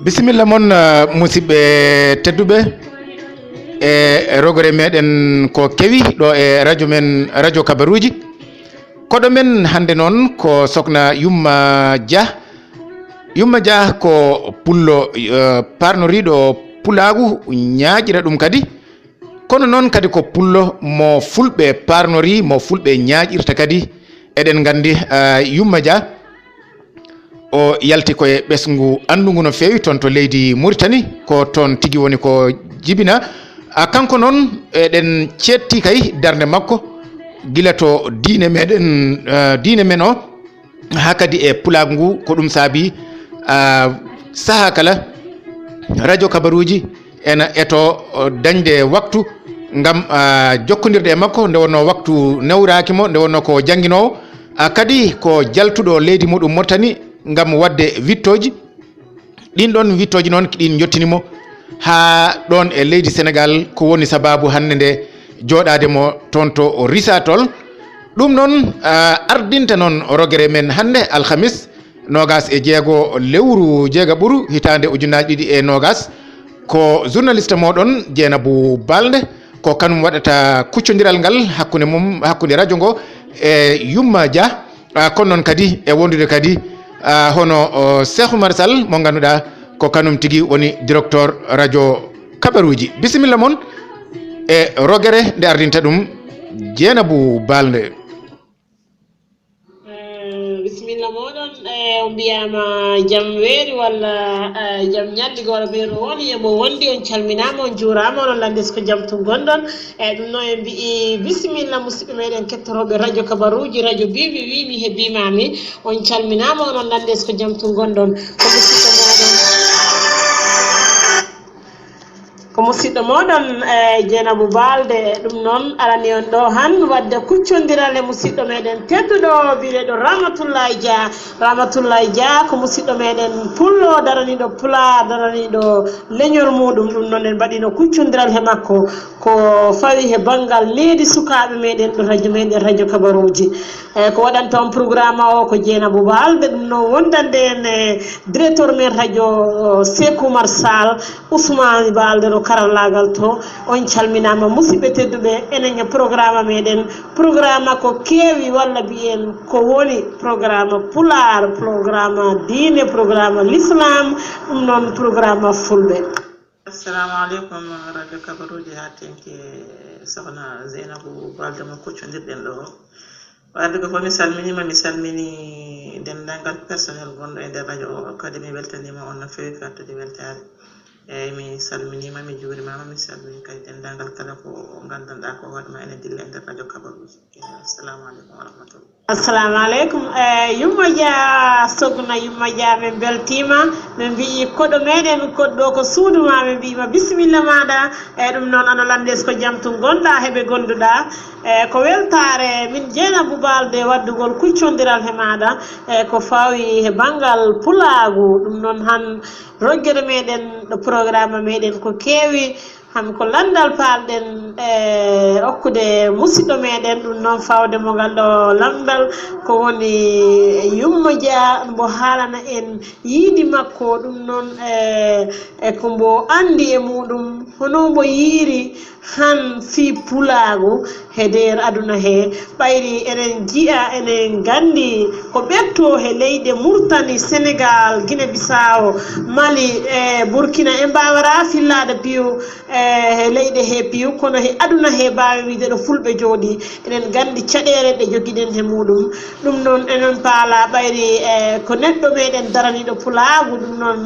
bisimilla moon musidɓe tedduɓe e rogore meɗen ko kewi ɗo e radio men radio kabaruji koɗo men hande noon ko sokhna Yumma Dia ko pullo parnoriɗo pulagu ñaaƴira ɗum kadi kono noon kadi ko pullo mo fulɓe parnori mo fulɓe ñaaƴirta kadi eɗen gandi Yumma Dia o yalti koye ɓesgu andugu no fewi toon to leydi Mauritanie ko toon tigui woni ko jibina kanko noon eɗen cetti kay darde makko gila to diine men o ha kadi e pulagu ngu ko ɗum saabi saaha kala radio kabaruji ena eto dañde waktu gam jokkodirde e makko nde wonno waktu nawrakimo nde wonno ko jangguinowo kadi ko jaltuɗo leydi muɗum Mauritanie gam wadde wittoji ɗin ɗon wittoji noon kiɗin jottinimo ha ɗon e leydi Sénégal ko woni sababu hande nde joɗademo toon to Risatol ɗum noon ardinta noon rogere men hande alhamis 26 lewru jeegaɓuru hitande ujunnaje 2020 ko journaliste moɗon Dieynabou Balde ko kanum waɗata kuccodiral ngal hakkude radio ngo e Yumma Dia kono noon kadi e wondude kadi hono Cheikh Oumar Sall mo ganduɗa ko kanum tigui woni directeur radio kabaruji bisimilla moon e rogere nde ardinta ɗum Dieynabou Balde. Bisimilla moɗon o mbiyama jaam weeri walla jaam ñalligo walla ɓeero woni emo wondi on calminama on juurama onon landes ko jaam to gonɗon ɗum noon en mbi bisimilla musidɓe meɗen kettoroɓe radio kabaruji radio bibi wimi hebbimami on calminama onon landes ko jaam to gonɗon ko musidɗo moɗon Dieynabou Balde ɗum noon arani on ɗo han wadde kuccodiral e musidɗo meɗen tedduɗo biɗeɗo Ramatoulaye Dia ko musidɗo meɗen pullo daraniɗo pula daraniɗo leñol muɗum ɗum noon en mbaɗino kuccodiral he makko ko fawi he banggal leydi sukaɓe meɗen ɗo radio meɗen radio kabaruji ko waɗanta on programme o ko Dieynabou Balde ɗum noon wondande en directeur men radio Cheikh Oumar Sall Ousmane Balde ɗo karallagal to on calminama musidɓe tedduɓe enen e programme meɗen programme ko keewi walla mbiyen ko woni programme pular programme diine programme l'islam ɗum noon programme fulɓe. Assalamu aleykum radio kabaruji ha tenke sokhna Dieynabou Balde mo kuccodirɗen ɗo wadde ko mi salmini dendagal personnel gonɗo e nder radio o kadi mi weltanima on no fewi fattude weltare eyyi mi salminima mi juurimama mi salmini kadi dendagal kala ko gandanɗa ko hoɗema ene dilla e nder radio kabaruji. Assalamu aleykum wa rahmatullah. Assalamu aleykum Yumma Dia sogna Yumma Dia min beltima min mbi koɗo meɗen koɗɗo ko suuduma min mbima bisimilla maɗa ɗum noon ano landes ko jaam to gonɗa heɓe gonduɗa ko weltare min Dieynabou Balde waddugol kuccodiral he maɗa ko fawi he banggal pulagu ɗum noon han roggere meɗen ɗo programme meɗen ko keewi ham ko landal palɗen hokkude musidɗo meɗen ɗum noon fawde mo ngal ɗo lamdal ko woni Yumma Dia mbo haalana en yiidi makko ɗum noon ko mbo andi e muɗum hono mbo yiiri han fi pulagu he nder aduna he ɓayri enen jiya enen gandi ko ɓetto he leyɗe Mauritanie Sénégal Guinée Bissau Mali Burkina en mbawara fillade piyu he leyɗe he piyu kono he aduna he mbawi wiide ɗo fulɓe jooɗi enen gandi caɗele ɗe joguiɗen he muɗum ɗum noon enen paala ɓayri ko neɗɗo meɗen daraniɗo pulagu ɗum noon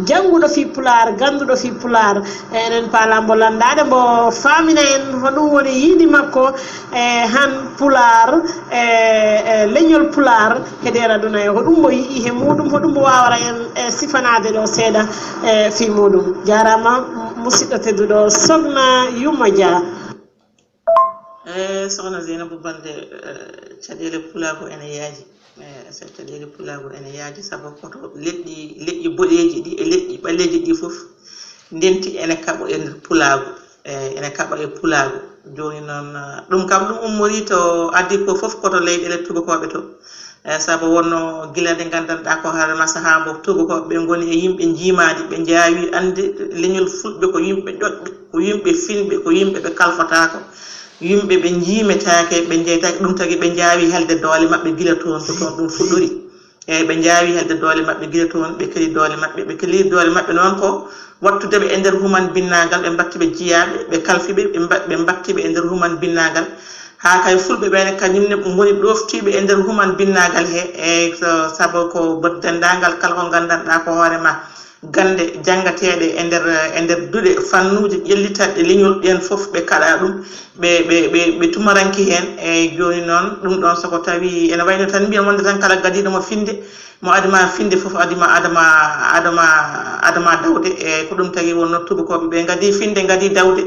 jangguɗo fi pular ganduɗo fi pular enen paala mbo landade mbo famina en hoɗum woni yiidi makko han pular leñol pular he nder aduna e hoɗum mbo yii he muɗum hoɗum mbo wawara en sifanade ɗo seeɗa fi muɗum jarama musidɗo tedduɗo sokhna Yumma Dia. Sokhna Dieynabou Balde caɗele pulago ene yaaji caɗele pulago ene yaaji saabu koto leƴƴi boɗeji ɗi e leƴƴi ɓaleji ɗi foof ndenti ene kaɓo e nder pulago ene kaɓa e pulaago joni noon ɗum kam ɗum ummori to addi ko fof koto leyɗele tubakoɓe to sabu wonno gila nde gandanɗa ko haarema saha mo tubakoɓe ɓe goni e yimɓe jiimadi ɓe jaawi ande leñol fulɓe ko yimɓe ƴoƴɓe ko yimɓe finɓe ko yimɓe ɓe kalfatako yimɓe ɓe jiimetake ɓe jeytaki ɗum tagui ɓe jaawi helde doole mabɓe gila toon to toon ɗum fuɗɗori eyyi ɓe jaawi helde doole mabɓe gila toon ɓe keeli doole mabɓe ɓe keeli doole mabɓe noon ko wattudeɓe e nder human binnagal ɓe battiɓe jiyaɓe ɓe kalfiɓe ɓe battiɓe e nder human binnagal ha kay fulɓe ɓene kañumne goni ɗoftiɓe e nder human binnagal he e saabu ko dendagal kala ko gandanɗa ko hoorema gande jangateɗe e nder duuɗe fannuji ƴellitaɗe leñol ɗen foof ɓe kaɗa ɗum ɓe tumaranki hen e joni noon ɗum ɗon soko tawi ene wayno tan mbiya wonde tan kala gadiɗo mo finde mo adama finde foof adama dawde e ko ɗum tagui wonno tubakoɓe ɓe gadi finde gadi dawde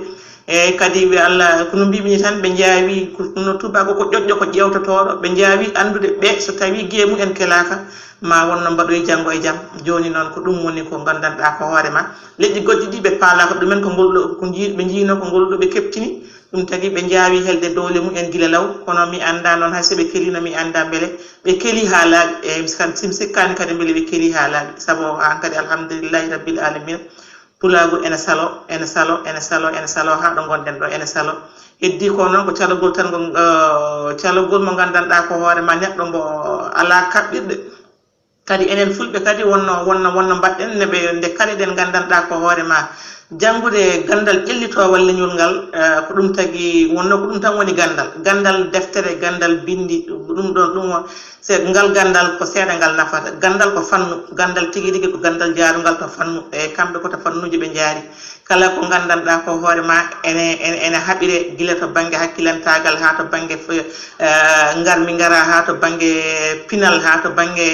eyyi kadi ɓe Allah kono mbimini tan ɓe jaawi no tubako ko ƴoƴƴo ko ƴewtotoɗo ɓe jaawi andude ɓe so tawi gueemu en kelaka ma wonno mbaɗoy janggo e jaam joni noon ko ɗum woni ko gandanɗa ko hoorema leƴƴi goɗɗi ɗi ɓe paalaka ɗumen ko ngolɗo ko ɓe jiino ko ngolɗo ɓe keptini ɗum tagui ɓe jaawi helde dowle mumen gila law kono mi anda noon hay so ɓe kelino mi anda beele ɓe keeli ha laaɓi e sim sikkani kadi beele ɓe keeli ha laaɓi saabu an kadi alhamdulillahi rabbil alamin pulaago ene salo ha ɗo gonɗen ɗo ene salo heddi ko noon ko calogol tan calogol mo gandanɗa ko hoorema neɗɗo mbo ala kaɓɓirɗe kadi enen fulɓe kadi wonno mbaɗɗen nde kaleɗen gandanɗa ko hoorema janngude gandal ƴellitowal leñol ngal ko ɗum tagui wonno ko ɗum tan woni gandal deftere gandal bindi ɗum ɗon ɗum ngal gandal ko seeɗa ngal nafata gandal ko fannu gandal tigui rigui ko gandal jaarugal to fannu e kamɓe koto fannuji ɓe jaari kala ko gandanɗa ko hoorema ene haɓire gila to banggue hakkilantagal ha to banggue garmi gara ha to banggue pinal ha to banggue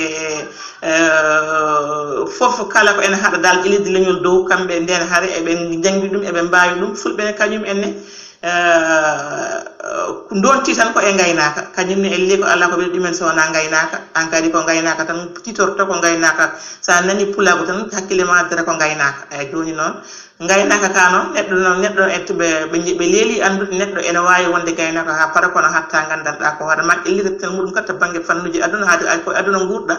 foof kala ko ene haɗa dal ƴelide leñol dow kamɓe nden haare eɓe janggi ɗum eɓe mbawi ɗum fulɓe kañum enne donti tan ko e gaynaka kañumne elle ko ala ko ɓeɗe ɗumen sowona gaynaka an kadi ko gaynaka tan titorto ko gaynaka sa nani pulago tan hakkille ma dara ko gaynaka eyyi joni noon gaynaka ka noon neɗɗo ɓe leeli andude neɗɗo ene wawi wonde gaynaka ha para kono hatta gandanɗa ko hoorema ƴellireten muɗum kadi to banggue fannuji aduna haade ko aduna guurɗa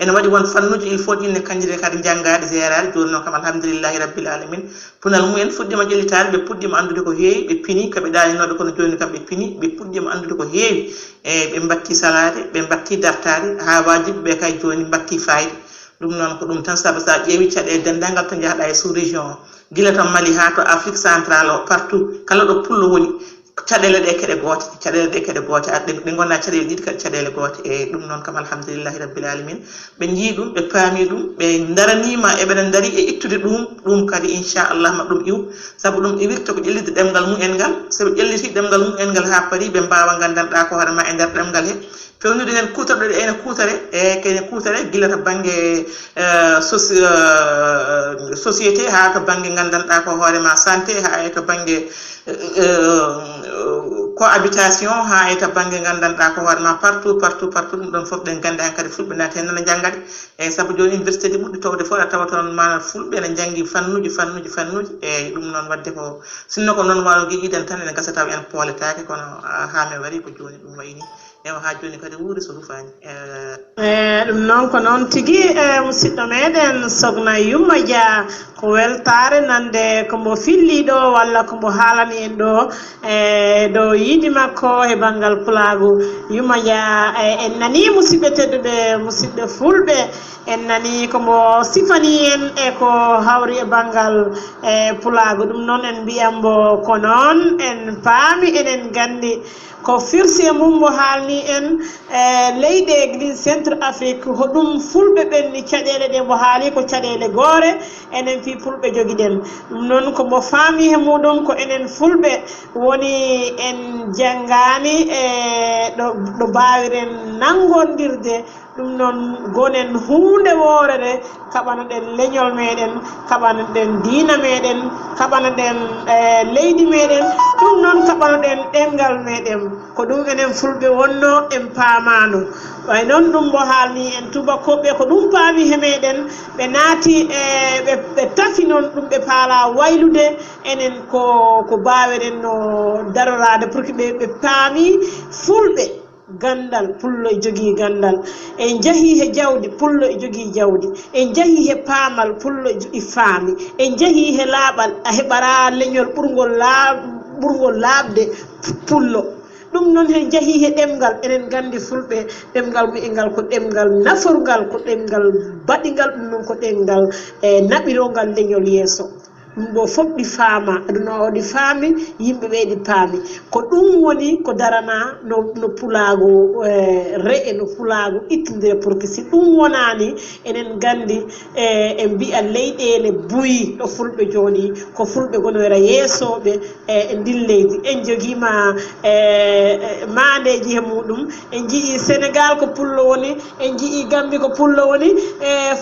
ene waɗi won fannuji il faut ɗinne kanjire kadi janggade gérade joni noon kam alhamdulillahi rabbil alamin punal mumen fuɗɗima ƴellitade ɓe puɗɗima andude ko heewi ɓe pini koɓe ɗaninoɓe kono joni kam ɓe pini ɓe puɗɗima andude ko heewi e ɓe batti salade ɓe batti dartade ha wajiɓe ɓe kay joni batti fayida ɗum noon ko ɗum tan saabu sa ƴeewi caɗele dendagal to jahɗa e sous région o gila to Mali ha to Afrique centrale o partout kala ɗo pullo woni caɗele ɗe keɗe goote ɗe gonna caɗele ɗiɗi kadi caɗele goote e ɗum noon kam alhamdulillahi rabbil alamin ɓe jii ɗum ɓe paami ɗum ɓe daranima eɓeɗen daari e ittude ɗum kadi inchallah ma ɗum iw saabu ɗum iwirta ko ƴellide ɗemgal mumen ngal soɓe ƴelliti ɗemgal mumen ngal ha paari ɓe mbawa gandanɗa ko hoorema e nder ɗemgal he fewnude hen kutorɗo ɗe ene kuutare e kene kuutare gila to banggue société ha to banggue gandanɗa ko hoorema santé ha e to banggue cohabitation ha e to banggue gandanɗa ko hoorema partout ɗum ɗon foof ɗen gandi han kadi fulɓe nati hen nana janggade eyyi saabu joni université ɗi ɓuɗɗi towde fof a tawa toon mana fulɓe ene janggi fannuji eyyi ɗum noon wadde ko sinno ko noon wano guiɗiɗen tan ene gasa taw en pooletake kono ha mi waɗi ko joni ɗum wayni ewa ha joni kadi wuuri so rufani ɗum noon ko noon tigui musidɗo meɗen Sokhna Yumma Dia ko weltare nande kombo filli ɗo walla kombo haalani en ɗo dow yiidi makko e banggal pulago Yumma Dia en nani musidɓe tedduɓe musidɓe fulɓe en nani kombo sifani en e ko hawri e banggal pulago ɗum noon en mbiyambo ko noon en paami enen gandi ko firsi e mum mo haalni en leydi église centre Afrique hoɗum fulɓe ɓenni caɗele ɗe mo haali ko caɗele goore enen fi fulɓe joguiɗen ɗum noon komo faami he muɗum ko enen fulɓe woni en janggani e ɗo mbawiren nangodirde ɗum noon gonen hunde worere kaɓana ɗen leñol meɗen kaɓana ɗen diina meɗen kaɓana ɗen leydi meɗen ɗum noon kaɓana ɗen ɗemgal meɗen ko ɗum enen fulɓe wonno en paamano way noon ɗum bo haalni en tubakoɓe ko ɗum paami he meɗen ɓe naati ɓe tafi noon ɗum ɓe paala waylude enen ko baweɗen no darorade pour que ɓe paami fulɓe gandal pullo e jogii gandal en jahii he jawdi pullo e jogii jawdi en jahii he paamal pullo e faami en jahii he laaɓal a heɓara leñol ɓurgol laaɓde pullo ɗum noon hen jahii he ɗemgal enen gandi fulɓe ɗemgal mu'engal ko ɗemgal naforgal ko ɗemgal baɗigal ɗum noon ko ɗemgal naɓirogal leñol yeeso ɗum ɗo fof ɗi faama aduna o ɗi faami yimɓe ɓe ɗi paami ko ɗum woni ko darana no pulaago re'e no pulaago ittidire pour que si ɗum wonani enen gandi en mbiya leyɗele buyi ɗo fulɓe jooɗi ko fulɓe gonoyra yeesoɓe e ndin leydi en joguima mandeji he muɗum en jii Sénégal ko pullo woni en jii Gambie ko pullo woni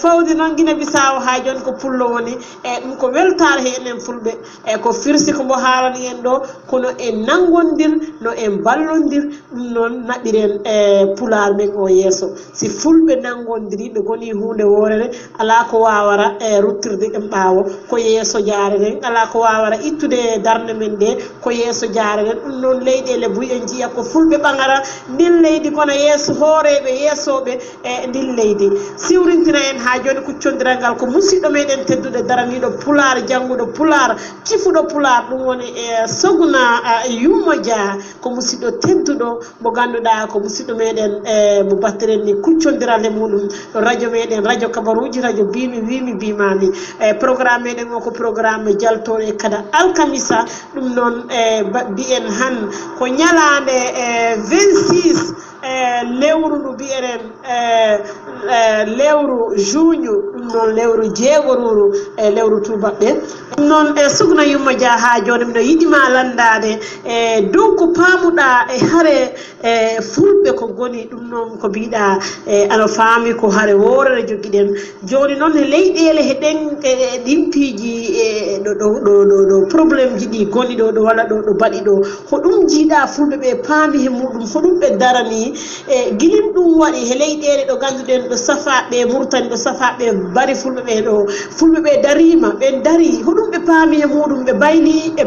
fawde noon Guinée Bissau ha joni ko pullo woni ɗum ko weltare he enen fulɓe ko firsi ko mbo haalani en ɗo kono en nangondir no en ballondir ɗum noon naɓiren pular men o yeeso si fulɓe nangondiri ɓe goni hunde worere ala ko wawara ruttirde en ɓaawo ko yeeso jareren ala ko wawara ittude darde men nde ko yeeso jareren ɗum noon leyɗele buy en jiiya ko fulɓe ɓagara ndin leydi kono yeeso hooreɓe yeesoɓe ndin leydi siwrintina en ha joni kuccodiral ngal ko musidɗo meɗen teddude daraniɗo pular jangguɗo pular cifuɗo pular ɗum woni Sogna Yumma Dia ko musidɗo tedduɗo mo ganduɗa ko musidɗo meɗen mo battiren ni kuccodiral e muɗum ɗo radio meɗen radio kabaruji radio bimi wimi bimami programme meɗen o ko programme jaltoɗo e kada alkamisa ɗum noon mbiyen han ko ñalande 26 lewru ndu mbiyeɗen lewru juñu ɗum noon lewru jeegoruru lewru tubaɓɓe ɗum noon Sogna Yumma Dia ha joni miɗo yiɗima landade dow ko pamuɗa e haare fulɓe ko goni ɗum noon ko mbiɗa ano faami ko haare worere joguiɗen joni noon e leyɗele he ɗin piiji ɗo probléme ji ɗi goni ɗo ɗo walla ɗo baɗi ɗo ko ɗum jiiɗa fulɓe ɓe paami he muɗum ko ɗum ɓe darani guilim ɗum waɗi he leyɗele ɗo ganduɗen ɗo safaɓe Mauritanie ɗo safaɓe bari fulɓe ɓe ɗo fulɓe ɓe darima ɓe dari hoɗum ɓe paami e muɗum ɓe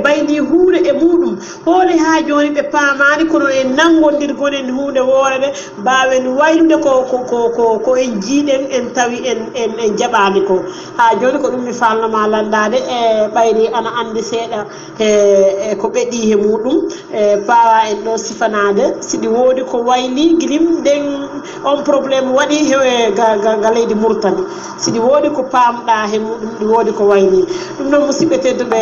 bayni huude e muɗum hoole ha joni ɓe paamani kono en nangodirgonen hunde worere mbawen waylude ko en jiiɗen en tawi en jaɓani ko ha joni ko ɗum mi falnoma landade ɓayri ana andi seeɗa ko ɓeɗi he muɗum pawa en ɗo sifanade siɗi woodi ko wayli guilim nden on probléme waɗi ga leydi Mauritanie siɗi woodi ko pamɗa he muɗum ɗi woodi ko wayli ɗum noon musidɓe tedduɓe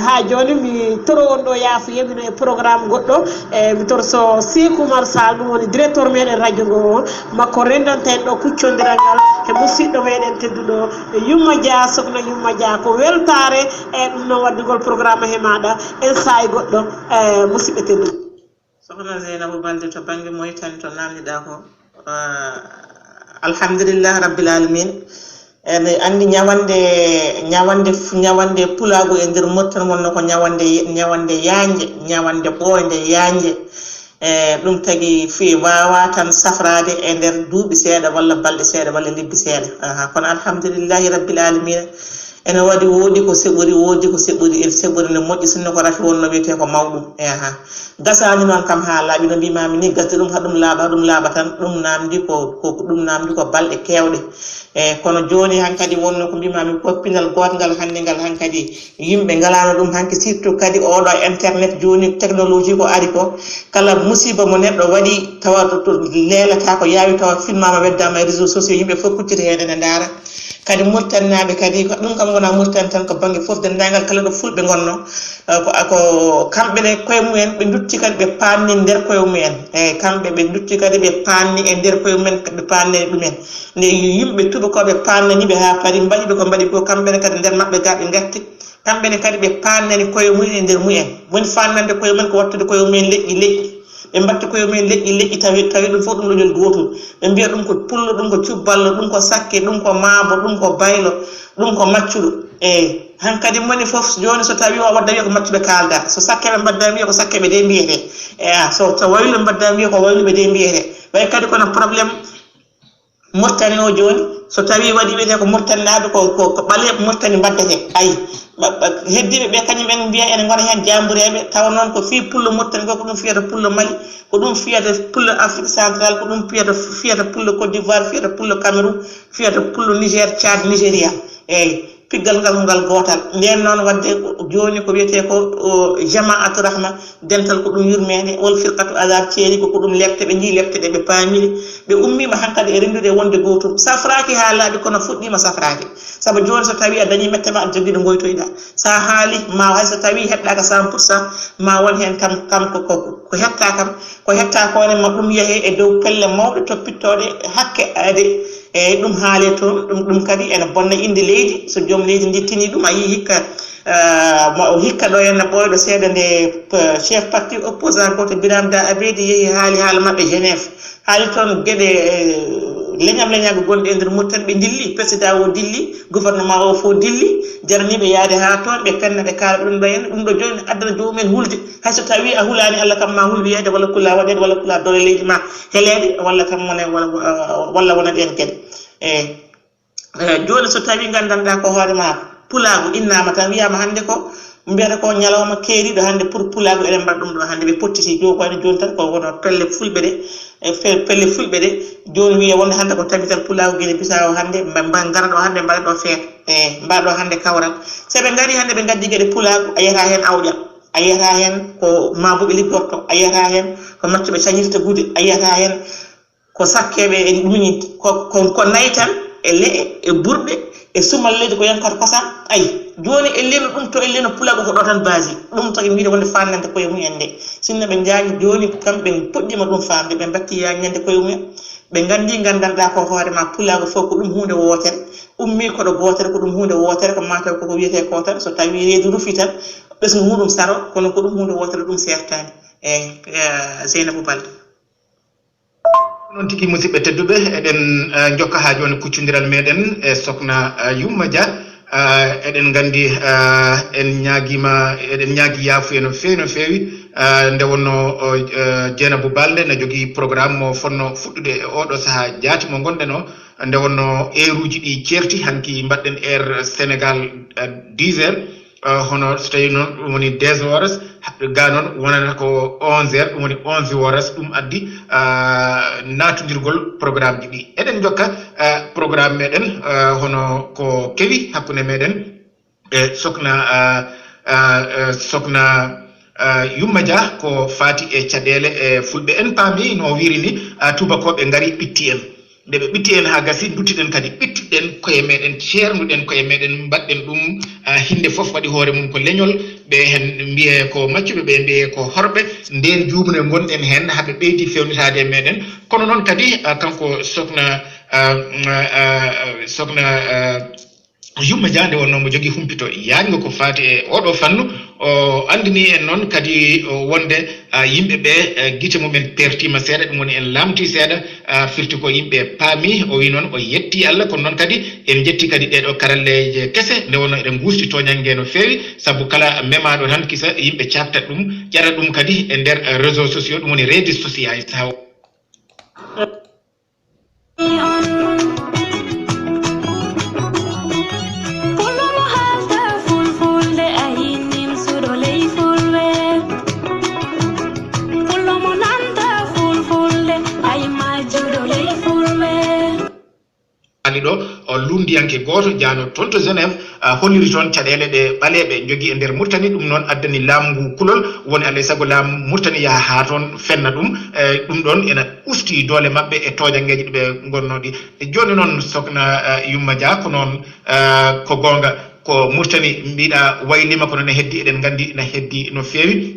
ha joni mi toro on ɗo yaafo yemino e programme goɗɗo mi torso Sékou Oumar Sall ɗum woni directeur meɗen radio ngo makko rendanten ɗo kuccodiral ngal e musidɗo meɗen tedduɗo Yumma Dia Sogna Yumma Dia ko weltare ɗum noon waddugol programme he maɗa en sayi goɗɗo musidɓe tedduɓe Sokhna Zeynabou Balde to banggue Mauritanie to namdiɗa ko alhamdulillah rabbil alamin ene andi ñawande pulago e nder mottan wonno ko ñawande yanje ñawande ɓoyde yanje ɗum tagi fi wawa tan safrade e nder duuɓi seeɗa walla balɗe seeɗa walla lebbi seeɗa kono alhamdulillahi rabbil alamin ene waɗi woodi ko seɓori woodi ko seɓori en seɓori ne moƴƴi sinno ko rafi wonno wiyete ko mawɗum gasani noon kam ha laaɓi no mbimami ni gasde ɗum haɗum laaɓa tan ɗum namdi ko balɗe kewɗe kono joni hankadi wonno ko mbimami poppinal gotgal hande ngal hankadi yimɓe ngalano ɗum hanki surtout kadi oɗo internet joni technologie ko ari ko kala musiba mo neɗɗo waɗi tawa to leelata ko yawi tawa filmama weddama e réseaux sociaux yimɓe fof kuccita hen ene ndaara kadi murtannaɓe kadi ɗum kam wona murtan tan ko banggue foof dendagal kala ɗo fulɓe gonno ko kamɓene koye mumen ɓe dutti kadi ɓe panni nder koye mumen kamɓe ɓe dutti kadi ɓe panni e nder koye mumen ɓe panne ɗumen nde yimɓe tubakoɓe pannaniɓe ha paari mbaɗiɓe ko mbaɗi ko kamɓene kadi nder mabɓe ga ɓe gatti kamɓene kadi ɓe pannani koye mumen e nder mumen woni fannande koye mumen ko wattude koye mumen leƴƴi ɓe mbatta koye mumen leƴƴi tawi ɗum fof ɗum leñol gotol ɓe mbiya ɗum ko pullo ɗum ko cubballo ɗum ko sakke ɗum ko maabo ɗum ko baylo ɗum ko maccuɗo eyyi hankadi moni fof joni so tawi o wadda wiya ko maccuɓe kalda so sakkeɓe mbadda wiya ko sakkeɓe de mbiyete so waylo mbadda wiya ko wayluɓe de mbiyete way kadi kono probléme Mauritanie o joni so tawi waɗi wiyete ko Mauritanie naaɓe ko ɓaleɓe Mauritanie mbaddete ayi heddiɓe ɓe kañum en mbiya ene gona hen jambureɓe tawa noon ko fi pullo Mauritanie ko ɗum fiyata pullo Mali ko ɗum fiyata pullo Afrique centrale ko ɗum fiyata pullo Côte d'Ivoire fiyata pullo Cameroun fiyata pullo Niger Tchad Nigéria eyyi piggal ngal gotal nden noon wadde joni ko wiyete ko jama'atu rahma dental ko ɗum yurmede wol firqatu azab ceeri ko ɗum lekte ɓe jii lekte ɗe ɓe paamiri ɓe ummima hankadi e rendude wonde gotum safraki ha laaɓi kono fuɗɗima safraki saabu joni so tawi a dañi mette ma aɗa joguiɗo goytoyɗa sa haali ma hay so tawi heɗɗaka 100% ma won hen kam ko hetta kam ko hetta kone ma ɗum yeehe e dow pelle mawɗe toppittoɗe hakke ade eyyi ɗum haale toon ɗum kadi ene bonna inde leydi so joom leydi ndi tini ɗum a yi hikka hikka ɗo henna ɓoyɗo seeɗa nde chef parti opposant goto Birame Da Abedi yeehi haala mabɓe Genève haali toon gueɗe leñago gonɗe e nder Mauritanie ɓe dilli président o dilli gouvernement o fo dilli jaraniɓe yaade ha toon ɓe penna ɓe kaala ɗum ɗo henna ɗum ɗo joni addana jomumen hulde hayso tawi a hulani Allah kam ma hulwiyede walla kula waɗede walla kula dole leydi ma helede walla kam wona walla wona ɗen gueɗe eyyi joni so tawi gandanɗa ko hoore ma pulago innama tan wiyama hande ko mbiyata ko ñalawma keeriɗo hande pour pulago eɗen mbaɗa ɗum ɗo hande ɓe pottiti joni joni tan ko wono pelle fulɓe ɗe joni wiya wonde hande ko tabital pulago guine Bissau hande gara ɗo hande mbaɗa ɗo feet mbaɗa ɗo hande kawral so ɓe gari hande ɓe gaddi gueɗe pulago a yiyata hen awƴal a yiyata hen ko maboɓe liggorto a yiyata hen ko maccuɓe cañirta guude a yiyata hen ko sakkeɓe e ɗumini ko nayi tan e leɗe e burɗe e sumal leydi ko yankata kosam ayi joni e leno ɗum to e leno pulago ko ɗo tan basi ɗum tagi mbiɗa wonde fannande koye mumen nde sinno ɓe jaani joni kamɓe puɗɗima ɗum famde ɓe batti yañande koye mumen ɓe gandi gandanɗa ko hoorema pulago fof ko ɗum hunde wotere ummi koɗo gotere ko ɗum hunde wotere ko mataw koko wiyete ko tan so tawi reedu rufi tan ɓesgu muɗum saro kono ko ɗum hunde wotere ɗum sertani eyyi Zeynabou Balde noon tigi musidɓe tedduɓe eɗen jokka ha joni kuccodiral meɗen e sokhna Yumma Dia eɗen gandi eɗen ñaagui yaafuya no feewi nde wonno Dieynabou Balde ne jogui programme mo fonno fuɗɗude oɗo saaha jaati mo gonɗen o nde wonno heure uji ɗi ceerti hanki mbaɗɗen air Sénégal 10 heures hono so tawi noon ɗum woni 10 horas ga noon wonata ko 11 heures ɗum woni 11 horas ɗum addi natodirgol programme ji ɗi eɗen jokka programme meɗen hono ko kewi hakkude meɗen e sokhna Yumma Dia ko fati e caɗele e fulɓe en paami no wiri ni tubakoɓe gari ɓitti en nde ɓe ɓitti en ha gasi duttiɗen kadi ɓittiɗen koye meɗen ceernuɗen koye meɗen mbaɗɗen ɗum hinde foof waɗi hoore mum ko leñol ɓe hen mbiye ko maccuɓe ɓe mbiye ko horɓe nden jumne gonɗen hen haaɓe ɓeydi fewnitade e meɗen kono noon kadi kanko sokhna Yumma Dia nde wonno mo jogui humpito yaajgo ko fati e oɗo fannu o andini en noon kadi wonde yimɓeɓe guite mumen pertima seeɗa ɗum woni en lamti seeɗa firti ko yimɓe paami o wi noon o yetti Allah kono noon kadi en jetti kadi ɗeɗo karalleje kese nde wonno eɗen gusti toñanggue no fewi saabu kala memaɗo tan kisa yimɓe cabtat ɗum ƴara ɗum kadi e nder réseaux sociaux ɗum woni redes social taw ɗo o lundiyanke goto jano toon to Genève holliri toon caɗele ɗe ɓaleɓe jogui e nder Mauritanie ɗum noon addani laamu ngu kulol woni alay saago laamu Mauritanie yaha ha toon fenna ɗum ɗum ɗon ena usti doole mabɓe e tojangueji ɗiɓe gonnoɗi joni noon sokhna Yumma Dia ko noon ko gonga ko Mauritanie mbiɗa waylima kono ne heddi eɗen gandi ne heddi no fewi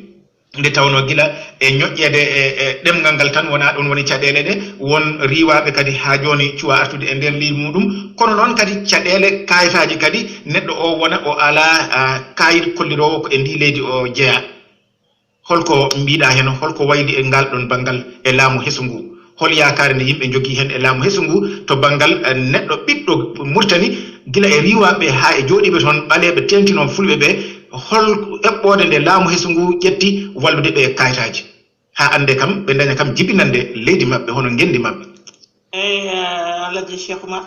nde tawno gila e ñoƴƴede e ɗemgal ngal tan wona ɗon woni caɗele ɗe won riwaɓe kadi ha joni cuwa artude e nder leydi muɗum kono noon kadi caɗele kayitaji kadi neɗɗo o wona o ala kayit kollirowo ko e ndi leydi o jeeya holko mbiɗa hen holko wayli e ngal ɗon banggal e laamu hesu ngu hol yaakaare nde yimɓe jogii hen e laamu hesu ngu to banggal neɗɗo ɓiɗɗo Mauritanie gila e riwaɓe ha e jooɗiɓe toon ɓaleɓe tentino fulɓe ɓe hol eɓɓode nde laamu hesu ngu ƴetti wallude ɓe e kayitaji ha ande kam ɓe daña kam jibinande leydi maɓɓe hono ngendi maɓɓe Alhaji Cheikh Oumar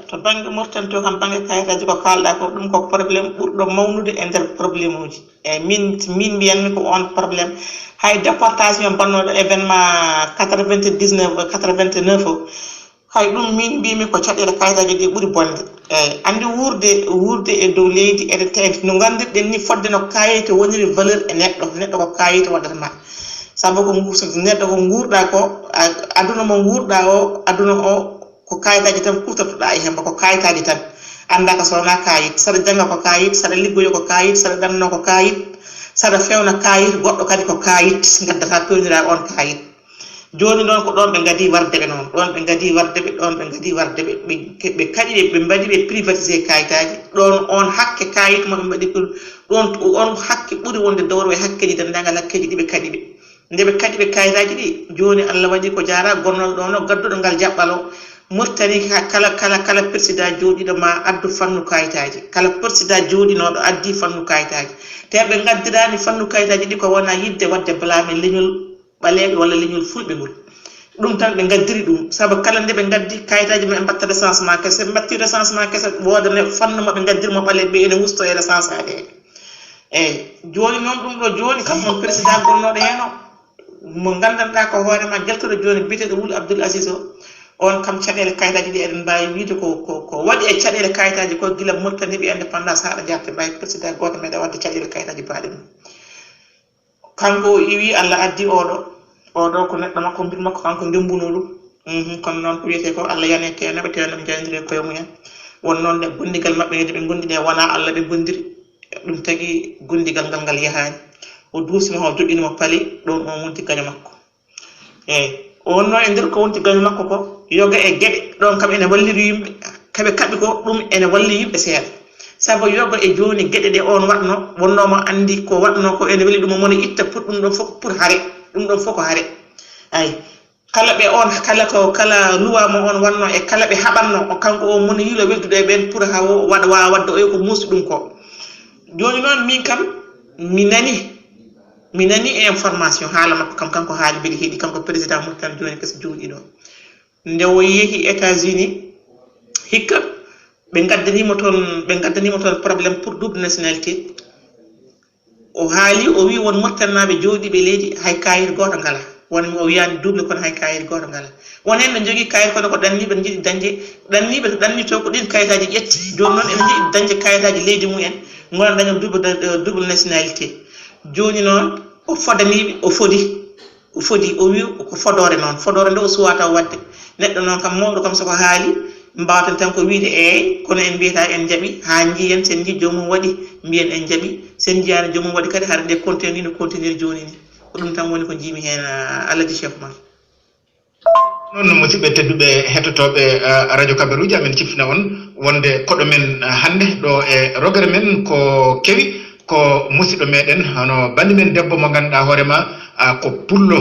to banggue Mauritanie to kam banggue kayitaji ko kalɗa ko ɗum ko probléme ɓurɗo mawnude e nder probléme uji eyyi min mbiyanmi ko on probléme hay déportation bannoɗo événement 99 o hay ɗum min mbimi ko caɗele kayitaji ɗi ɓuuri bonde eyyi andi wurde e dow leydi ede tenti no gandirɗen ni fodde no kayite woniri valeur e neɗɗo ko kayite waɗatama sabu ko neɗɗo ko guurɗa ko aduna mo guurɗa o aduna o ko kayitaji tan kutatoɗa e hemba ko kayitaji tan anda ko sowona kayit saɗa janga ko kayit saɗa liggoyo ko kayit saɗa ɗanno ko kayit saɗa fewna kayit goɗɗo kadi ko kayit gaddata toynira on kayit joni ɗon ko ɗon ɓe gadi wardeɓe noon ɗon ɓe gadi wardeɓe ɓe kaɗi ɓe mbaɗi ɓe privatisé kayitaji ɗon on hakke kayit moɓe mbaɗi ɗon on hakke ɓuuri wonde dowro e hakkeji dendagal hakkeji ɗi ɓe kaɗi ɓe nde ɓe kaɗi ɓe kayitaji ɗi joni Allah waɗi ko jara gonnoɗo ɗon o gadduɗo ngal jaɓɓal o Mauritanie kala président jooɗiɗo ma addu fannu kayitaji kala président jooɗinoɗo addi fannu kayitaji te ɓe gaddirani fannu kayitaji ɗi ko wona yidde wadde blâme leñol ɓaleɓe walla leñol fulɓe ngol ɗum tan ɓe gaddiri ɗum saabu kala nde ɓe gaddi kayitaji ma ɓe mbatta recensement kese ɓe mbatti recensement kese wodane fannu ma ɓe gaddirmo ɓaleɓe ene wusto e recensade eyyi joni noon ɗum ɗo joni kam on président gonnoɗo hen o mo gandanɗa ko hoorema jaltoɗo joni biteɗo Wul Abdoul Aziz o on kam caɗele kayitaji ɗi eɗen mbawi wiide ko waɗi e caɗele kayitaji ko gila Mauritanie heeɓi indépendance haɗa jarte mbawi président goto meeɗa wadde caɗele kayitaji mbaɗe mum kanko o iwi Allah addi oɗo ko neɗɗo makko mbir makko kanko ndembunoɗum kono noon ko wiyete ko Allah yani teneɓe jayodiri e koye mumen won noon ne gondigal mabɓe nde ɓe gondini e wona Allah ɓe gondiri ɗum tagui gondigal ngal yahani o duusima o joɗɗinimo paali ɗon on wonti gaño makko eyyi on noon e nder ko wonti gaño makko ko yoga e gueɗe ɗon kam ene walliri yimɓe kaɓe kaɓi ko ɗum ene walli yimɓe seeɗa saabu yoga e joni gueɗe ɗe on watno wonnomo andi ko watno ko ene weeli ɗum mona itta pour ɗum ɗon fof pour haare ɗum ɗon fof ko haare ayi kala ɓe on kala luwa mo on wanno e kala ɓe haɓanno o kanko o mona yiilo weldude e ɓen pour ha wawa wadde oyo ko muusi ɗum ko joni noon min kam mi nani information haala makko kam kanko haali mbeɗa heeɗi kanko président Mauritanie joni kese jooɗiɗo nde o yeehi États-Unis hikka ɓe gaddanimo toon probléme pour double nationalité o haali o wi won Mauritanaɓe jooɗiɓe leydi hay kayit goto ngala wonmi o wiyani double kono hay kayit goto ngala won hen ɓe jogui kayit kono ko ɗanniɓe ne jiiɗi dañde ɗanniɓe to ɗanni to ko ɗin kayitaji ƴetti joni noon ene jiiɗi dañde kayitaji leydi mumen gona daña double nationalité joni noon o fodaniɓe o fodi o wi ko fodore noon fodore nde o suwata wadde neɗɗo noon kam mawɗo kam soko haali mbawten tan ko wiide eyyi kono en mbiyata en jaaɓi ha jiyen sen ji jomum waɗi mbiyen en jaaɓi sen jiyani jomum waɗi kadi haɗa nde continue no continue joni ni ko ɗum tan woni ko jiimi hen Alhaji Cheikh Oumar noon musidɓe tedduɓe hettotoɓe radio kabaruji amen ciftina on wonde koɗo men hande ɗo e rogere men ko kewi ko musidɗo meɗen hono bandi men debbo mo ganduɗa hoorema ko pullo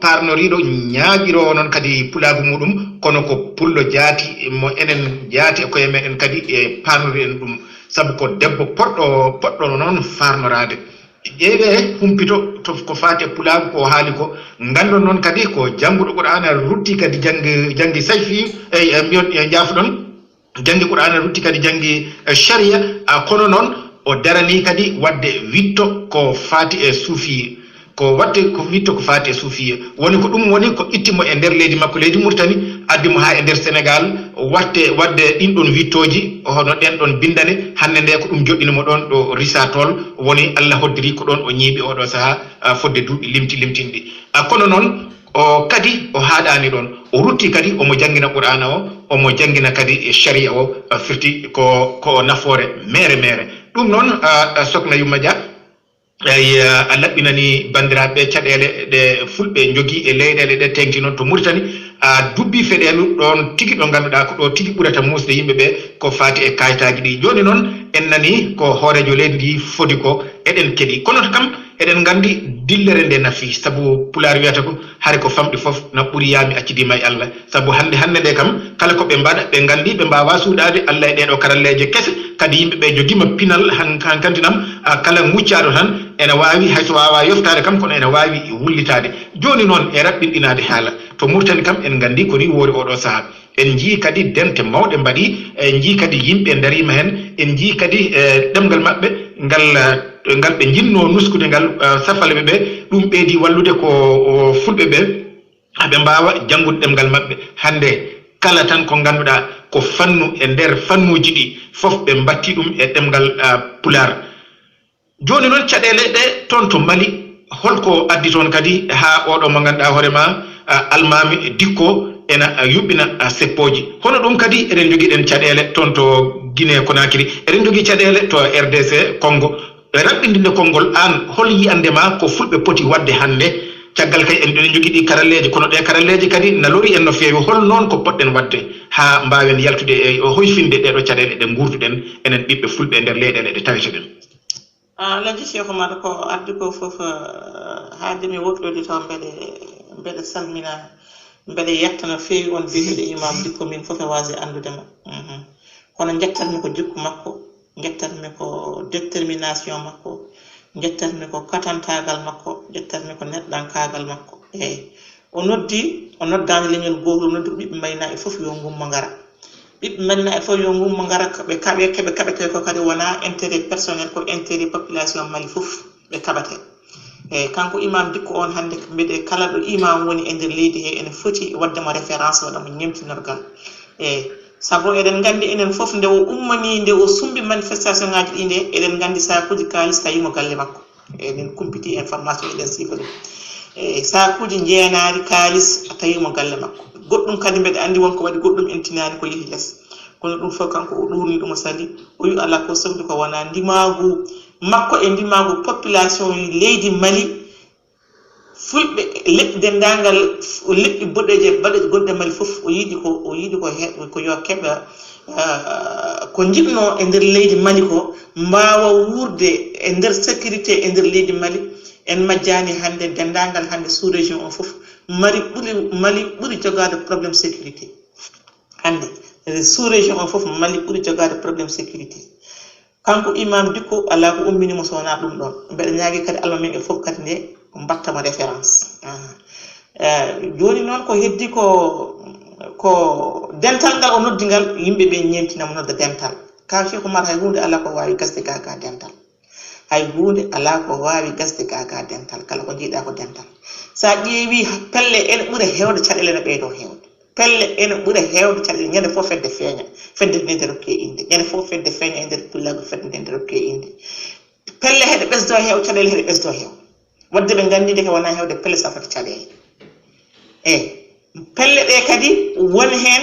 parnoriɗo ñaaƴirowo noon kadi pulagu muɗum kono ko pullo jaati mo enen jaati e koye meɗen kadi e parnori en ɗum saabu ko debbo poɗɗo noon farnorade ƴeewe humpito to ko fati e pulagu ko haali ko gandon noon kadi ko jangguɗo Qur'ana rutti kadi janggi sayfi e mbiyon e jaafuɗon janggi Qur'ana rutti kadi janggi sharia kono noon o darani kadi wadde witto ko fati e suufiye ko watte ko witto ko fati e suufiye woni ko ɗum woni ko ittimo e nder leydi makko leydi Mauritanie addimo ha e nder Sénégal wadde ɗin ɗon wittoji hono ɗen ɗon bindane hande nde ko ɗum joɗɗinimo ɗon ɗo risatol woni Allah hoddiri ko ɗon o ñiiɓi oɗo saaha fodde duuɓi limtinɗi kono noon o kadi o haɗani ɗon o rutti kadi omo jangguina Qur'ana o omo jangguina kadi sharia o firti ko nafoore mere ɗum noon Sokhna Yumma Dia ay a laɓɓinani bandiraɓe caɗele ɗe fulɓe jogui e leyɗele ɗe tengti noon to Mauritanie dubbi feɗelu ɗon tigi ɗo ganduɗa ko ɗo tigi ɓurata musde yimɓeɓe ko fati e kayitaji ɗi joni noon en nani ko hoorejo leydi ndi fodi ko eɗen keeɗi kono kam eɗen gandi dillere nde nafi saabu pulaar wiyata ko haare ko famɗi foof no ɓuuri yaami accidima e Allah saabu hande nde kam kala ko ɓe mbaɗa ɓe gandi ɓe mbawa suuɗade Allah e ɗeɗo karalleje kese kadi yimɓeɓe joguima pinal hankantinam kala muccaɗo tan ene wawi hayso wawa yoftade kam kono ene wawi wullitade joni noon e raɓɓinɗinade haala to Mauritanie kam en gandi ko ni woori oɗo saaha en jii kadi dente mawɗe mbaɗi en jii kadi yimɓe darima hen en jii kadi ɗemgal maɓɓe ngal ɓe jinno nuskude ngal safaleɓe ɓe ɗum ɓeydi wallude ko fulɓe ɓe haɓe mbawa janngude ɗemgal maɓɓe hande kala tan ko ganduɗa ko fannu e nder fannuji ɗi fof ɓe mbatti ɗum e ɗemgal pular joni noon caɗele ɗe toon to Mali holko addi toon kadi ha oɗo mo ganduɗa hoorema almami dikko ena yuɓɓina seppoji hono ɗum kadi eɗen joguiɗen caɗele toon to Guinée Conakry eɗen jogui caɗele to RDC Congo raɓɓindinde konngol an hol yiyandema ko fulɓe poti wadde hande caggal kay en ɗen jogui ɗi karalleji kono ɗe karalleji kadi na lori en no feewi hol noon ko poɗɗen wadde ha mbawen yaltude e hoyfinde ɗeɗo caɗele ɗe gurduɗen enen ɓiɓɓe fulɓe e nder leyɗele ɗe tawiteɗen laggi Cheikh Oumar ko addi ko foof haade mi woɗɗode taw mbeɗe salmina mbeɗe yetta no feewi on biyeteɗo imam dikko min foof e waasi andudema kono jettatmi ko jikku makko jettatmi ko détermination makko jettatmi ko katantagal makko jettatmi ko neɗɗankagal makko eyi o noddani leñol gotol noddi ko ɓiɓɓe Madina e fof yo ngummo ngara ɓiɓɓe Madina e fof yo ngummo ngara ɓe kaɓete ko kadi wona intérêt personnel ko intérêt population Mali fof ɓe kaɓate eyi kanko imam dikko on hande mbiɗe kala ɗo imam woni e nder leydi he ene foti waddemo référence waɗamo ñemtinorgal eyi sabu eɗen gandi enen fof nde o ummani nde o sumbi manifestation ngaji ɗi nde eɗen gandi sakuji kalis tawimo galle makko eɗen kumpiti information eɗen siifa ɗum eyi sakuji jeenari kalis tawimo galle makko goɗɗum kadi mbeɗe andi wonko waɗi goɗɗum entinani ko yeehi less kono ɗum fof kanko o ɗurni ɗum o sali o wi ala ko sohli ko wona ndimagu makko e ndimagu population leydi Mali fulɓe leɗɗi dendagal leɗɗi boɗeje baɗeje gonɗe Mali fof o yiiɗi ko yo keɓa ko jiɗno e nder leydi Mali ko mbawa wurde e nder sécurité e nder leydi Mali en majjani hande dendagal hande sous région o fof Mali ɓuuri jogade probléme sécurité hande sous région o fof Mali ɓuuri jogade probléme sécurité kanko imam dikko ala ko umminimo so wona ɗum ɗon mbeɗa ñaagui kadi alma men e fof kadi nde mbattamo référence joni noon ko heddi ko dental ngal o noddi ngal yimɓeɓe ñemtinamo nodda dental ka Cheikh Oumar hay hunde ala ko wawi gasde gaga dental hay hunde ala ko wawi gasde gaga dental kala ko jiiɗa ko dental sa ƴeewi pelle ene ɓuura hewde caɗele no ɓeydo hewde pelle ene ɓuura hewde caɗele ñande fof fedde feeña fedde nde rokke inde ñande fof fedde feeña e nder pullago fedde nde rokke inde pelle heɗe ɓesdo hew caɗele heɗe ɓesdo hew wadde ɓe gandide ko wona hewde pelle safata caɗele eyi pelle ɗe kadi woni hen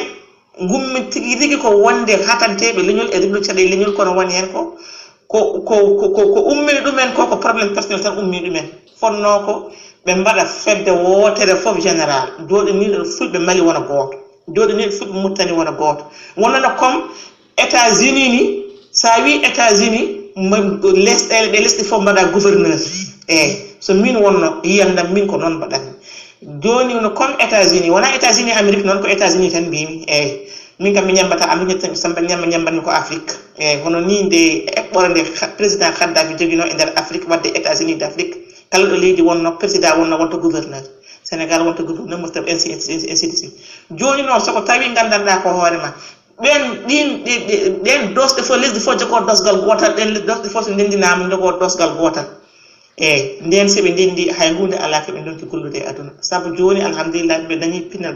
gummi tigi rigi ko wonde hatanteɓe leñol e riblu caɗele leñol kono woni hen ko ummini ɗumen ko probléme personnel tan ummini ɗumen fonno ko ɓe mbaɗa fedde wootere fof général jooɗiniɗo fulɓe Mali wona gooto jooɗiniɗo fulɓe Mauritanie wona gooto wonano comme États-Unis ni sa wi États-Unis lesɗele ɗe lesɗe fof mbaɗa gouverneur eyi so min wonno yiyandam min ko noon mbaɗatmi joni no comme États-Unis wona États-Unis Amérique noon ko États-Unis tan mbimi eyi min kam mi ñambata Amérique samba ñambanmi ko Afrique eyi hono ni nde eɓɓore nde président Kadhafi joguino e nder Afrique wadde États-Unis d'Afrique kala ɗo leydi wonno président wonno wonto gouverneur Sénégal wonto gouverneur Mauritanie ainsi de suite joni noon soko tawi gandanɗa ko hoorema ɗen dosɗe fof lesdi fof jogo dosgal gotal ɗen dosɗe fof so ndendinama jogo dosgal gotal eyi nden seɓe ndendi hay hunde ala keɓe donki gollude e aduna saabu joni alhamdulillah ɓe dañi pinal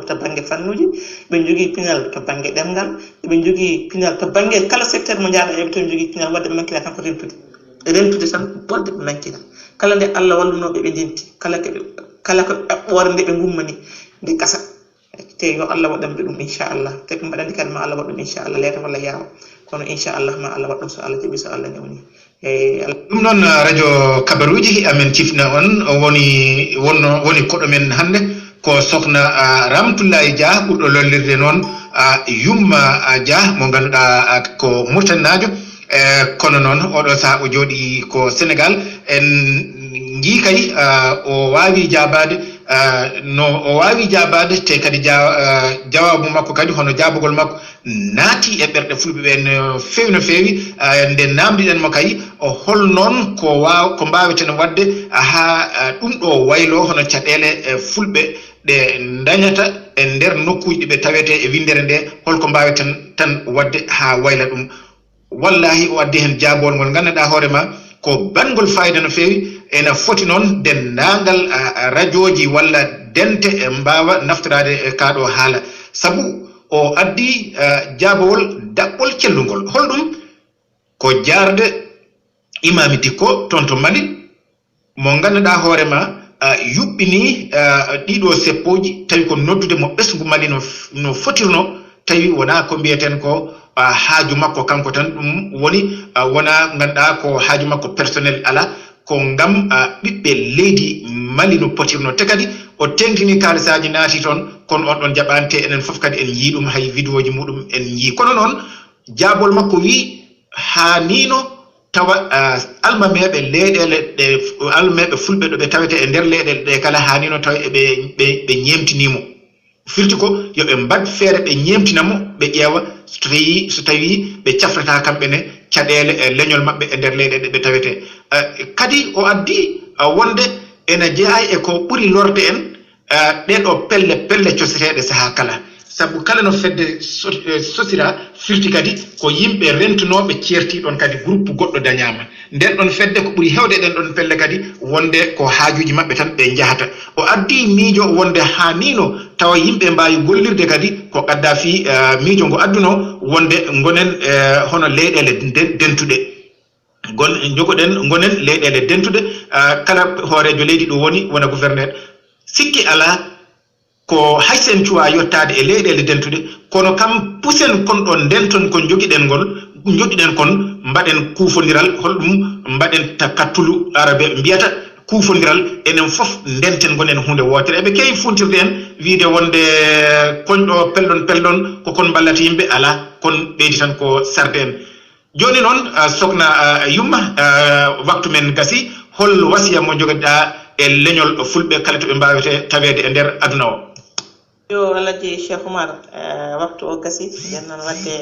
to banggue fannuji ɓe jogui pinal to banggue ɗemgal ɓe jogui pinal to banggue kala secteur mo jaaɗa eɓe toon jogui pinal wadde ɓe mankina tan ko rentude tan wadde ɓe mankina kala nde Allah wallunoɓe ɓe ndenti kala ko eɓɓore nde ɓe gummani nde gasa te yo Allah waɗanɓe ɗum inchallah te ko mbaɗandi kadi ma Allah waɗ ɗum inchallah leeta walla yaawa kono inchallah ma Allah waɗ ɗum so Allah jaɓi so Allah newni ɗum noon radio kabaruji amen cifna on woni koɗo men hannde ko sokhna Ramtoulaye Dia ɓurɗo lollirde noon Yumma Dia mo ganduɗa ko Mauritanajo kono noon oɗo saaha o jooɗi ko Sénégal en jii kay o wawi jabade no o wawi jabade te kadi jawabu makko kadi hono jabugol makko naati e ɓerɗe fulɓe ɓe no feewi nde namdiɗen mo kay o hol noon ko mbaweten wadde ha ɗum ɗo waylo hono caɗele fulɓe ɗe dañata e nder nokkuji ɗe ɓe tawete e windere nde holko mbaweten tan wadde ha wayla ɗum wallahi o addi hen jabol ngol ganduɗa hoorema ko bangol fayida no feewi ene foti noon dendagal radioji walla dente e mbawa naftorade e kaɗo haala sabu o addi jabowol daɓɓol cellugol holɗum ko jarde imami Dikko toon to Mali mo ganduɗa hoorema yuɓɓini ɗiɗo seppoji tawi ko noddude mo ɓesgu Mali no fotirno tawi wona ko mbiyeten ko haaju makko kanko tan ɗum woni wona ganduɗa ko haaju makko personnel ala ko ngam ɓiɓɓe leydi Mali no potirno te kadi o tengtini kalisaji naati toon kono on ɗon jaɓante enen foof kadi en yii ɗum hay vidéo ji muɗum en yii kono noon jabol makko wi hanino tawa almameɓe leyɗele ɗe almameɓe fulɓe ɗo ɓe tawete e nder leyɗele ɗe kala hanino tawa ɓe ñemtinimo firti ko yoɓe mbad feere ɓe ñemtinamo ɓe ƴeewa so tawi ɓe cafrata kamɓe ne caɗele e leñol maɓɓe e nder leyɗele ɗe ɓe tawete kadi o addi wonde ene jeeya e ko ɓuri lorde en ɗeɗo pelle coseteɗe saaha kala sabu kala no fedde sosira firti kadi ko yimɓe rentunoɓe ceertiɗon kadi groupe goɗɗo dañama nden ɗon fedde ko ɓuri hewde ɗen ɗon pelle kadi wonde ko haajuji maɓɓe tan ɓe jahata o addi miijo wonde hanino tawa yimɓe mbawi gollirde kadi ko Gaddafi miijo ngo adduno wonde gonen hono leyɗele dentuɗe jogoɗen gonen leyɗele dentuɗe kala hoorejo leydi ɗo wona gouverneur sikki ala ko haysen cuwa yottade e leyɗele dentuɗe kono kam pusen kon ɗon denton kon jogiɗen kon mbaɗen kuufodiral holɗum mbaɗen kattulu arabe mbiyata kuufodiral enen fof ndenten gonen hunde wotere eɓe kewi funtirde en wiide wonde koñɗo pellon ko kon ballata yimɓe ala kon ɓeydi tan ko sarde en joni noon sokhna Yumma waktu men gasi hol wasiya mo jogoɗa e leñol fulɓe kala to ɓe mbawete tawede e nder aduna o yo alaji Cheikh Oumar waktu o gasi nden noon wadde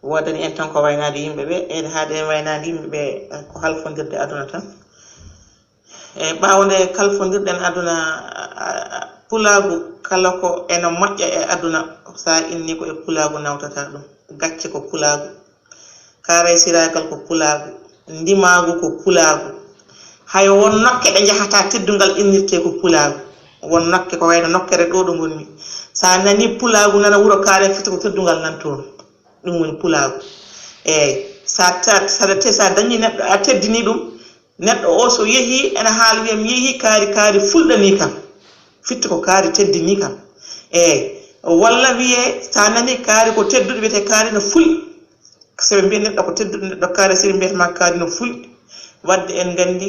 wodani en tan ko waynade yimɓeɓe en haade waynade yimɓeɓe ko halfondirde aduna tan e ɓawde kalfondirɗen aduna pulagu kala ko ene moƴƴa e aduna sa inni ko e pulagu nawtata ɗum gacce ko pulagu kare siragal ko pulagu ndimagu ko pulagu hay won nokke ɗe jahata teddungal innirte ko pulagu won nokke ko wayno nokkere ɗo ɗo gonni sa nani pulagu nana wuro kare fiti ko teddungal nan toon ɗum woni pulagu eyyi sa dañi neɗɗo a teddini ɗum neɗɗo o so yeehi ene haala wiya mi yeehi kaari fulɗani kam fitti ko kaari teddini kam eyyi walla wiye sa nani kaari ko tedduɗo wiyete kaari no fulɗi soɓe mbiya neɗɗo ko tedduɗo neɗɗo kaari siri mbiyatama kaari no fulɗi wadde en gandi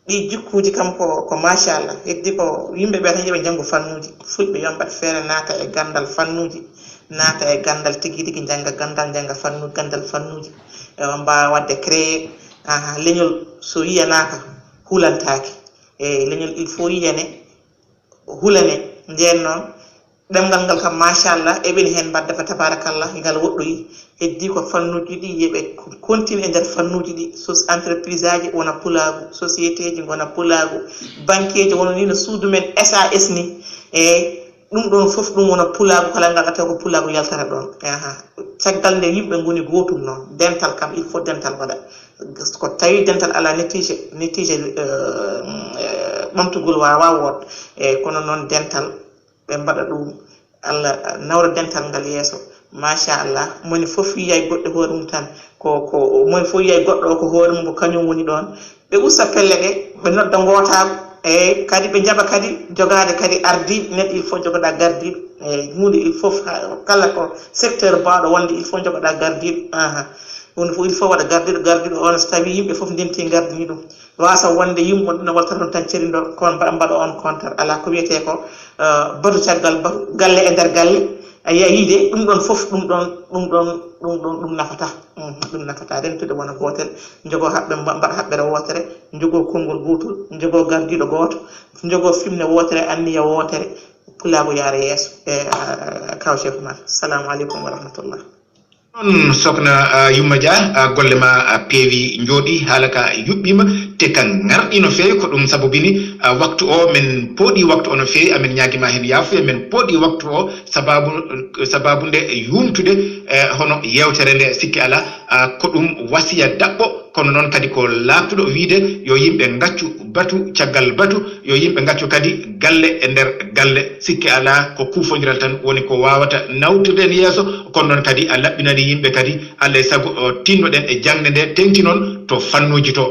ɗi jikkuji kam ko machallah heddi ko yimɓeɓe tan yooɓe janggo fannuji fulɓe yo mbat feere naata e gandal fannuji naata e gandal tigui jangga gandal jangga gandal fannuji mbawa wadde créé leñol so yiyanaka hulantaki e leñol il faut yiyane hulane nden noon ɗemgal ngal kam machallah eɓeni hen mbadda fa tabarakallah ngal woɗɗoyi heddi ko fannuji ɗi yeɓe continue e nder fannuji ɗi entreprise aji wona pulagu société ji gona pulagu banque ji wono ni no suudu men SAS ni e ɗum ɗon foof ɗum wona pulagu kala ngal taw ko pulagu yaltata ɗon caggal nde yimɓe goni gotum noon dental kam il faut dental waɗa ko tawi dental ala netiije ɓamtugol wawa wod e kono noon dental ɓe mbaɗa ɗum Allah nawra dental ngal yeeso machallah moni fof yiyay goɗɗo hoore mum tan ko moni fof yiyay goɗɗo o ko hoore mum ko kañum woni ɗon ɓe usta pelle ɗe ɓe nodda gootaako e kadi ɓe jaɓa kadi jogade kadi ardiɓe neɗɗo il faut jogoɗa gardiɓe e hunde il faut kala ko secteur bawɗo wonde il faut jogoɗa gardiɓe woni fof il faut waɗa gardiɗo on so tawi yimɓe fof ndenti gardini ɗum wasa wonde yimɓe no walta toon tan cerindo kon mbaɗa on compteur ala ko wiyete ko batu caggal batu galle e nder galle a yiide ɗum ɗon fof ɗum nafata ɗum nafata rentude wona gotel jogo haɓɓe mbaɗa haɓɓere wotere jogo konngol gotol jogo gardiɗo goto jogo fimne wotere anniya wotere pulago yaara yeeso e kaw chef mar assalamu aleykum wa rahmatullah non sokna Yumma Dia golle ma peewi jooɗi haala ka yuɓɓima te ka ngarɗi no feewi ko ɗum sabobini waktu o min pooɗi waktu o no feewi amin ñaguima hen yaafuya min pooɗi waktu o sababu nde yumtude hono yewtere nde sikki ala ko ɗum wasiya daɓɓo kono noon kadi ko laabtuɗo wiide yo yimɓe gaccu batu caggal batu yo yimɓe gaccu kadi galle e nder galle sikki ala ko kufodiral tan woni ko wawata nawtude yeeso kono noon kadi a laɓɓinani yimɓe kadi allah e saago tinnoɗen e jangde nde tengti noon to fannuji to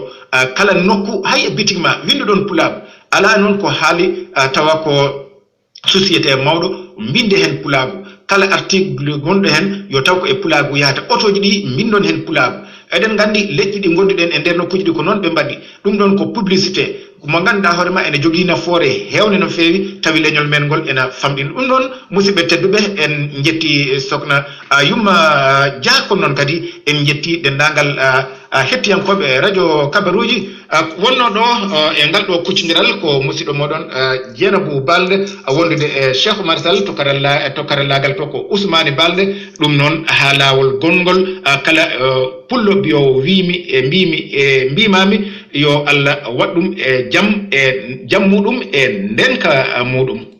kala nokku hay e bitig ma winduɗon pulaɓe ala noon ko haali tawa ko société mawɗo mbinde hen pulagu kala article gonɗo hen yo taw ko e pulagu yahata otoji ɗi mbindon hen pulagu eɗen gandi leƴƴi ɗi gonduɗen e nder nokkuji ɗi ko noon ɓe mbaɗi ɗum ɗon ko publicité mo ganduɗa hoorema ene jogui nafoore hewne no feewi tawi leñol men ngol ena famɗina ɗum ɗon musidɓe tedduɓe en jetti sokna Yumma Dia kono noon kadi en jetti dendagal hettiyankoɓe radio kabaruji wonno ɗo e ngal ɗo kuccodiral ko musidɗo moɗon Dieynabou Balde wondude e Cheikh Oumar Sall to karallagal to ko Ousmane Balde ɗum noon ha lawol gongol kala pullo biyo wimi e mbimi e mbimami yo Allah waɗɗum e jam muɗum e ndenka muɗum